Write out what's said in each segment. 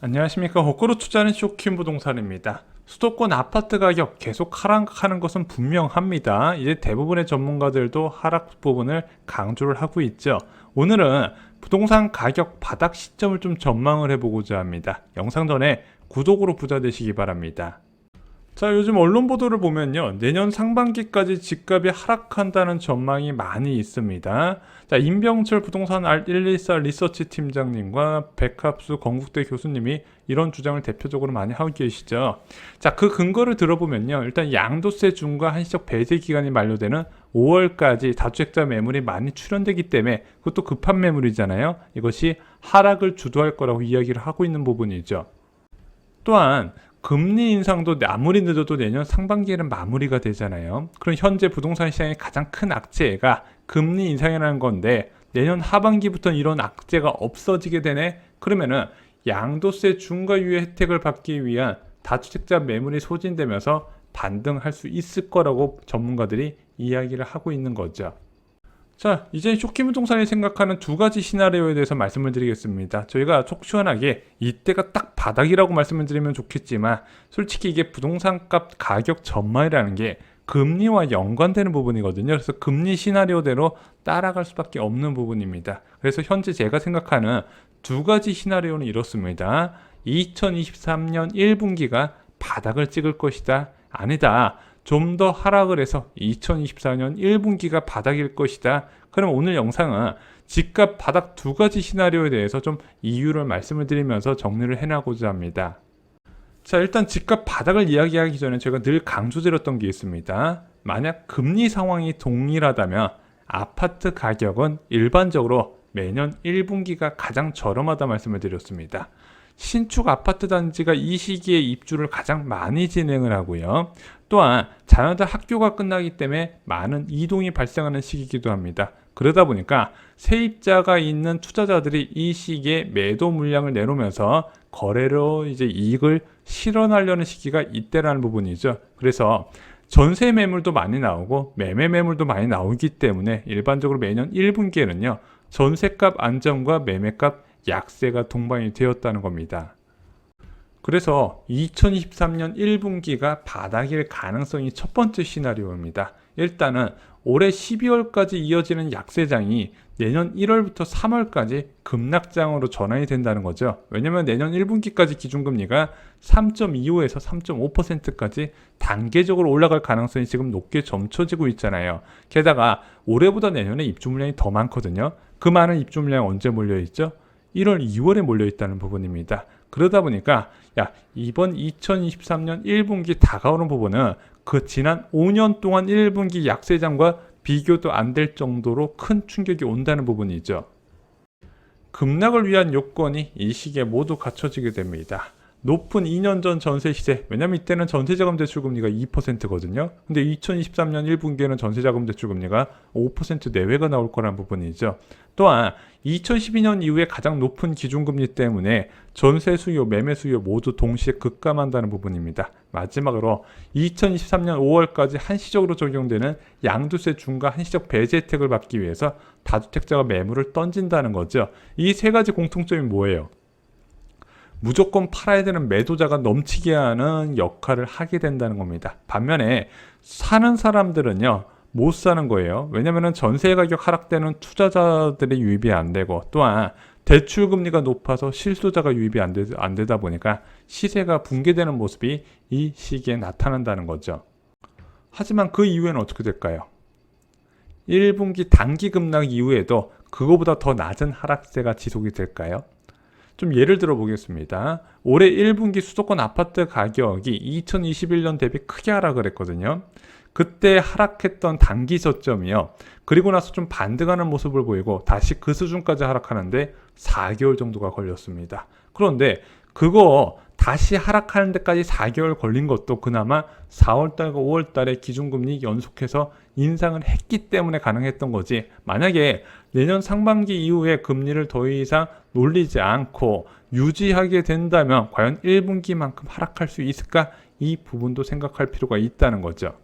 안녕하십니까. 거꾸로 투자는 쇼킹 부동산입니다. 수도권 아파트 가격 계속 하락하는 것은 분명합니다. 이제 대부분의 전문가들도 하락 부분을 강조를 하고 있죠. 오늘은 부동산 가격 바닥 시점을 좀 전망을 해보고자 합니다. 영상 전에 구독으로 부자 되시기 바랍니다. 자, 요즘 언론 보도를 보면요, 내년 상반기까지 집값이 하락한다는 전망이 많이 있습니다. 자, 임병철 부동산 R114 리서치 팀장님과 백합수 건국대 교수님이 이런 주장을 대표적으로 많이 하고 계시죠. 자, 그 근거를 들어보면요, 일단 양도세 중과 한시적 배제 기간이 만료되는 5월까지 다주택자 매물이 많이 출현되기 때문에, 그것도 급한 매물이잖아요. 이것이 하락을 주도할 거라고 이야기를 하고 있는 부분이죠. 또한 금리 인상도 아무리 늦어도 내년 상반기에는 마무리가 되잖아요. 그럼 현재 부동산 시장의 가장 큰 악재가 금리 인상이라는 건데, 내년 하반기부터는 이런 악재가 없어지게 되네. 그러면은 양도세 중과 유예 혜택을 받기 위한 다주택자 매물이 소진되면서 반등할 수 있을 거라고 전문가들이 이야기를 하고 있는 거죠. 자, 이제 쇼킹 부동산이 생각하는 두 가지 시나리오에 대해서 말씀을 드리겠습니다. 저희가 속 시원하게 이때가 딱 바닥이라고 말씀을 드리면 좋겠지만, 솔직히 이게 부동산값 가격 전망이라는 게 금리와 연관되는 부분이거든요. 그래서 금리 시나리오대로 따라갈 수밖에 없는 부분입니다. 그래서 현재 제가 생각하는 두 가지 시나리오는 이렇습니다. 2023년 1분기가 바닥을 찍을 것이다. 아니다. 좀 더 하락을 해서 2024년 1분기가 바닥일 것이다. 그럼 오늘 영상은 집값 바닥 두 가지 시나리오에 대해서 좀 이유를 말씀을 드리면서 정리를 해나가고자 합니다. 자, 일단 집값 바닥을 이야기하기 전에 제가 늘 강조드렸던 게 있습니다. 만약 금리 상황이 동일하다면 아파트 가격은 일반적으로 매년 1분기가 가장 저렴하다 말씀을 드렸습니다. 신축 아파트 단지가 이 시기에 입주를 가장 많이 진행을 하고요. 또한 자녀들 학교가 끝나기 때문에 많은 이동이 발생하는 시기이기도 합니다. 그러다 보니까 세입자가 있는 투자자들이 이 시기에 매도 물량을 내놓으면서 거래로 이제 이익을 실현하려는 시기가 이때라는 부분이죠. 그래서 전세 매물도 많이 나오고 매매 매물도 많이 나오기 때문에 일반적으로 매년 1분기에는요, 전세값 안정과 매매값 약세가 동반이 되었다는 겁니다. 그래서 2023년 1분기가 바닥일 가능성이 첫 번째 시나리오입니다. 일단은 올해 12월까지 이어지는 약세장이 내년 1월부터 3월까지 급락장으로 전환이 된다는 거죠. 왜냐하면 내년 1분기까지 기준금리가 3.25에서 3.5%까지 단계적으로 올라갈 가능성이 지금 높게 점쳐지고 있잖아요. 게다가 올해보다 내년에 입주 물량이 더 많거든요. 그 많은 입주 물량이 언제 몰려있죠? 1월, 2월에 몰려있다는 부분입니다. 그러다 보니까 이번 2023년 1분기 다가오는 부분은 그 지난 5년 동안 1분기 약세장과 비교도 안 될 정도로 큰 충격이 온다는 부분이죠. 급락을 위한 요건이 이 시기에 모두 갖춰지게 됩니다. 높은 2년 전 전세 시세, 왜냐면 이때는 전세자금 대출금리가 2%거든요. 근데 2023년 1분기에는 전세자금 대출금리가 5% 내외가 나올 거라는 부분이죠. 또한 2012년 이후에 가장 높은 기준금리 때문에 전세 수요, 매매 수요 모두 동시에 급감한다는 부분입니다. 마지막으로 2023년 5월까지 한시적으로 적용되는 양도세 중과 한시적 배제 혜택을 받기 위해서 다주택자가 매물을 던진다는 거죠. 이 세 가지 공통점이 뭐예요? 무조건 팔아야 되는 매도자가 넘치게 하는 역할을 하게 된다는 겁니다. 반면에 사는 사람들은요, 못 사는 거예요. 왜냐하면 전세 가격 하락되는 투자자들의 유입이 안 되고, 또한 대출 금리가 높아서 실소자가 유입이 안 되다 보니까 시세가 붕괴되는 모습이 이 시기에 나타난다는 거죠. 하지만 그 이후에는 어떻게 될까요? 1분기 단기 급락 이후에도 그거보다 더 낮은 하락세가 지속이 될까요? 좀 예를 들어 보겠습니다. 올해 1분기 수도권 아파트 가격이 2021년 대비 크게 하락을 했거든요. 그때 하락했던 단기 저점이요, 그리고 나서 좀 반등하는 모습을 보이고 다시 그 수준까지 하락하는데 4개월 정도가 걸렸습니다. 그런데 그거 다시 하락하는 데까지 4개월 걸린 것도 그나마 4월달과 5월달에 기준금리 연속해서 인상을 했기 때문에 가능했던 거지, 만약에 내년 상반기 이후에 금리를 더 이상 놀리지 않고 유지하게 된다면 과연 1분기만큼 하락할 수 있을까? 이 부분도 생각할 필요가 있다는 거죠.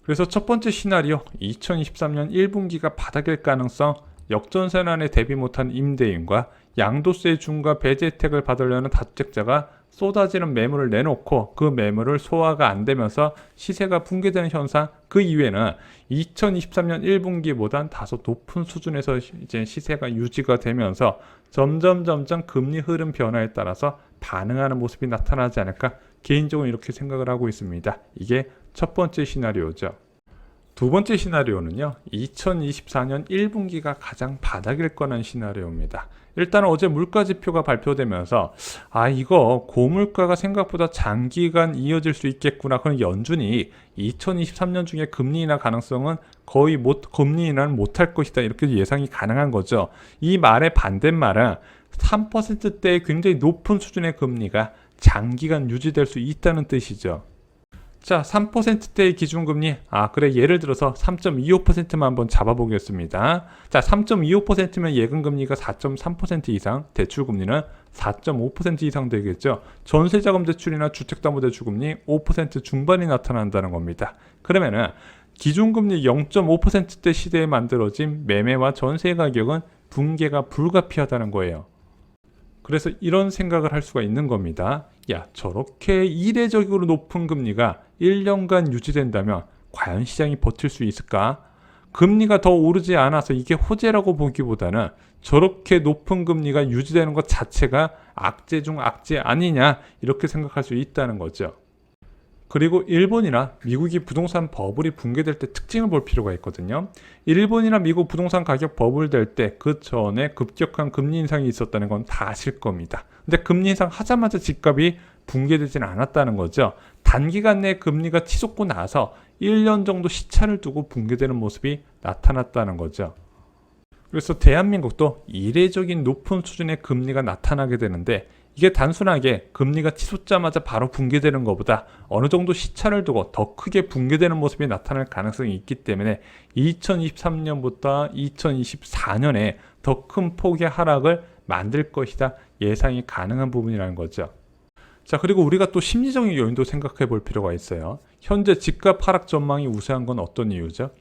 그래서 첫 번째 시나리오 2023년 1분기가 바닥일 가능성, 역전세난에 대비 못한 임대인과 양도세 중과 배제 혜택을 받으려는 다주택자가 쏟아지는 매물을 내놓고 그 매물을 소화가 안 되면서 시세가 붕괴되는 현상, 그 이후에는 2023년 1분기보단 다소 높은 수준에서 이제 시세가 유지가 되면서 점점 금리 흐름 변화에 따라서 반응하는 모습이 나타나지 않을까, 개인적으로 이렇게 생각을 하고 있습니다. 이게 첫 번째 시나리오죠. 두 번째 시나리오는요, 2024년 1분기가 가장 바닥일 거라는 시나리오입니다. 일단 어제 물가지표가 발표되면서 이거 고물가가 생각보다 장기간 이어질 수 있겠구나, 그런 연준이 2023년 중에 금리 인하 가능성은 거의 금리 인하는 못할 것이다, 이렇게 예상이 가능한 거죠. 이 말의 반대말은 3%대의 굉장히 높은 수준의 금리가 장기간 유지될 수 있다는 뜻이죠. 자, 3%대의 기준금리, 그래, 예를 들어서 3.25%만 한번 잡아보겠습니다. 자, 3.25%면 예금금리가 4.3% 이상, 대출금리는 4.5% 이상 되겠죠. 전세자금 대출이나 주택담보대출금리 5% 중반이 나타난다는 겁니다. 그러면은 기준금리 0.5%대 시대에 만들어진 매매와 전세 가격은 붕괴가 불가피하다는 거예요. 그래서 이런 생각을 할 수가 있는 겁니다. 야, 저렇게 이례적으로 높은 금리가 1년간 유지된다면 과연 시장이 버틸 수 있을까? 금리가 더 오르지 않아서 이게 호재라고 보기보다는 저렇게 높은 금리가 유지되는 것 자체가 악재 중 악재 아니냐, 이렇게 생각할 수 있다는 거죠. 그리고 일본이나 미국이 부동산 버블이 붕괴될 때 특징을 볼 필요가 있거든요. 일본이나 미국 부동산 가격 버블 될 때 그 전에 급격한 금리 인상이 있었다는 건 다 아실 겁니다. 근데 금리 인상 하자마자 집값이 붕괴되지는 않았다는 거죠. 단기간 내에 금리가 치솟고 나서 1년 정도 시차를 두고 붕괴되는 모습이 나타났다는 거죠. 그래서 대한민국도 이례적인 높은 수준의 금리가 나타나게 되는데, 이게 단순하게 금리가 치솟자마자 바로 붕괴되는 것보다 어느 정도 시차를 두고 더 크게 붕괴되는 모습이 나타날 가능성이 있기 때문에 2023년부터 2024년에 더 큰 폭의 하락을 만들 것이다, 예상이 가능한 부분이라는 거죠. 자, 그리고 우리가 또 심리적인 요인도 생각해 볼 필요가 있어요. 현재 집값 하락 전망이 우세한 건 어떤 이유죠?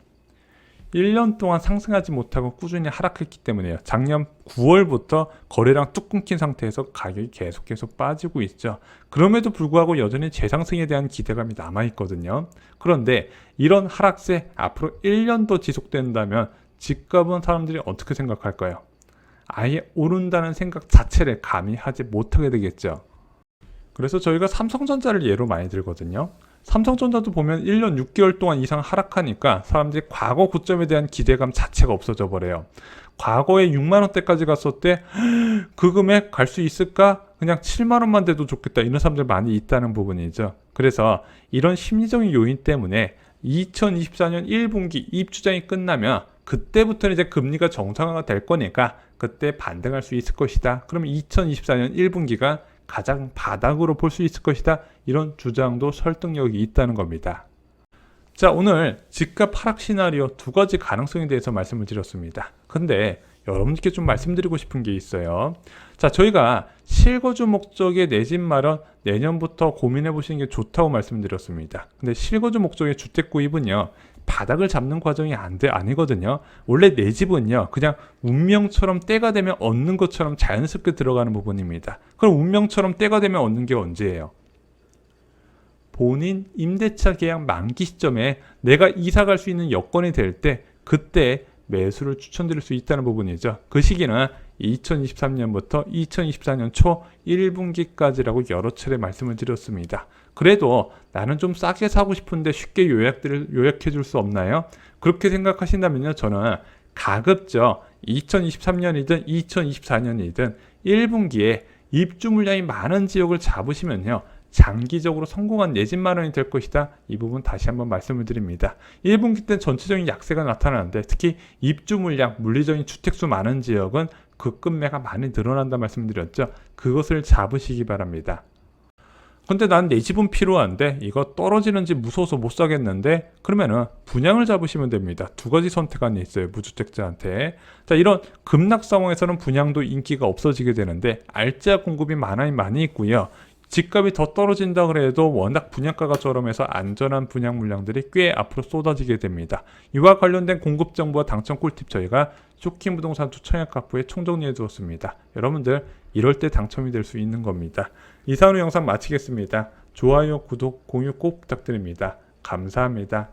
1년 동안 상승하지 못하고 꾸준히 하락했기 때문에요. 작년 9월부터 거래량 뚝 끊긴 상태에서 가격이 계속해서 빠지고 있죠. 그럼에도 불구하고 여전히 재상승에 대한 기대감이 남아있거든요. 그런데 이런 하락세 앞으로 1년 더 지속된다면 집값은 사람들이 어떻게 생각할까요? 아예 오른다는 생각 자체를 감히 하지 못하게 되겠죠. 그래서 저희가 삼성전자를 예로 많이 들거든요. 삼성전자도 보면 1년 6개월 동안 이상 하락하니까 사람들이 과거 고점에 대한 기대감 자체가 없어져 버려요. 과거에 6만원대까지 갔을 때 그 금액 갈 수 있을까? 그냥 7만원만 돼도 좋겠다, 이런 사람들 많이 있다는 부분이죠. 그래서 이런 심리적인 요인 때문에 2024년 1분기 입주장이 끝나면 그때부터는 이제 금리가 정상화가 될 거니까 그때 반등할 수 있을 것이다. 그럼 2024년 1분기가 가장 바닥으로 볼 수 있을 것이다, 이런 주장도 설득력이 있다는 겁니다. 자, 오늘 집값 하락 시나리오 두 가지 가능성에 대해서 말씀을 드렸습니다. 근데 여러분께 좀 말씀드리고 싶은 게 있어요. 자, 저희가 실거주 목적의 내 집 마련 내년부터 고민해 보시는 게 좋다고 말씀드렸습니다. 근데 실거주 목적의 주택 구입은요, 바닥을 잡는 과정이 아니거든요. 원래 내 집은요, 그냥 운명처럼 때가 되면 얻는 것처럼 자연스럽게 들어가는 부분입니다. 그럼 운명처럼 때가 되면 얻는 게 언제예요? 본인 임대차 계약 만기 시점에 내가 이사 갈 수 있는 여건이 될 때, 그때 매수를 추천드릴 수 있다는 부분이죠. 그 시기는 2023년부터 2024년 초 1분기까지라고 여러 차례 말씀을 드렸습니다. 그래도 나는 좀 싸게 사고 싶은데 쉽게 요약해 줄 수 없나요? 그렇게 생각하신다면요, 저는 가급적 2023년이든 2024년이든 1분기에 입주 물량이 많은 지역을 잡으시면요, 장기적으로 성공한 내 집 마련이 될 것이다. 이 부분 다시 한번 말씀을 드립니다. 1분기 때 전체적인 약세가 나타나는데, 특히 입주 물량, 물리적인 주택수 많은 지역은 급매가 많이 늘어난다 말씀드렸죠. 그것을 잡으시기 바랍니다. 근데 난 내 집은 필요한데 이거 떨어지는지 무서워서 못 사겠는데, 그러면은 분양을 잡으시면 됩니다. 두 가지 선택안이 있어요, 무주택자한테. 자, 이런 급락 상황에서는 분양도 인기가 없어지게 되는데, 알짜 공급이 많이 있고요. 집값이 더 떨어진다 그래도 워낙 분양가가 저렴해서 안전한 분양 물량들이 꽤 앞으로 쏟아지게 됩니다. 이와 관련된 공급 정보와 당첨 꿀팁 저희가 쇼킹 부동산 투청약 각부에 총정리해 두었습니다. 여러분들 이럴 때 당첨이 될 수 있는 겁니다. 이상으로 영상 마치겠습니다. 좋아요, 구독, 공유 꼭 부탁드립니다. 감사합니다.